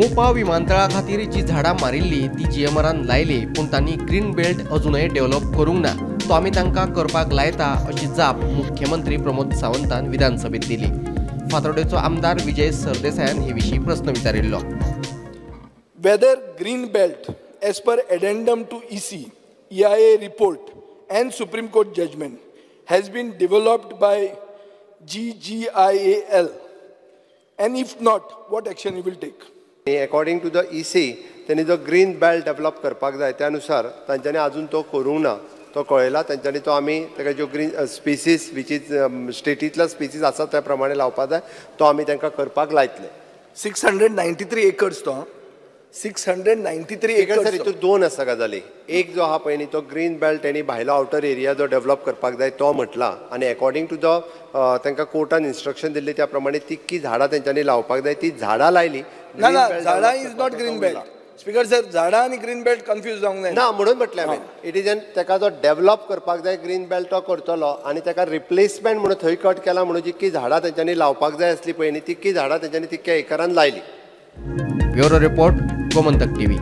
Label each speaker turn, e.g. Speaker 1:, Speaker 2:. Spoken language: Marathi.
Speaker 1: मोपा विमानतळा खातीर जी झाडां मारिल्ली ती जीएमआरान लायली, पूण तांणी ग्रीन बेल्ट अजूनय डेव्हलप करूंक ना. तो आमी तांकां करपाक लायता अशी जाप मुख्यमंत्री प्रमोद सावंतान विधानसभेत दिली. फातोर्डेचो आमदार विजय सरदेसायान हे विशीं प्रस्न विचारिल्लो.
Speaker 2: Whether green belt, as per addendum to EIA report and Supreme Court judgment, has been developed by GGIAL, and if not, what action you will take?
Speaker 3: According to the EC, त्यांनी जो ग्रीन बेल्ट डेव्हलप करपाक जाय त्यानुसार तांच्यांनी अजून तो करूंक ना. तो कळयला तांच्यांनी तो आमी ताका जो ग्रीन स्पेसीस विच इज स्टेटींतलो स्पेसीस आसा त्या प्रमाणे लावपाक जाय तो आमी तांकां करपाक लायतले.
Speaker 2: 693 acres तो 693 acres
Speaker 3: सर हितून दोन आसा गजाली. एक जो आहा पळय न्ही तो ग्रीन बेल्ट आनी भायलो आउटर एरिया जो डेव्हलप करपाक जाय तो म्हटला आनी अकॉर्डिंग टू द तांकां कोर्टान इन्स्ट्रक्शन दिल्ली त्या प्रमाणे तितकी झाडां तेंच्यांनी लावपाक जाय. ती झाडां लायली.
Speaker 2: ना झाडां is not green belt. Speaker sir, झाडां आनी ग्रीन बेल्ट कन्फ्यूज जावंक जाय
Speaker 3: ना म्हणून म्हटलें हांवें. इट इज ताका जो डेव्हलप करपाक जाय ग्रीन बेल्ट तो करतलो आनी ताका रिप्लेसमेंट म्हणून थंय कट केला म्हणून जितकी झाडां तेंच्यांनी लावपाक जाय आसली पळय न्ही तितकी झाडां तेंच्यांनी तितक्या एकरान लायली.
Speaker 1: Bureau report, Gomantak TV.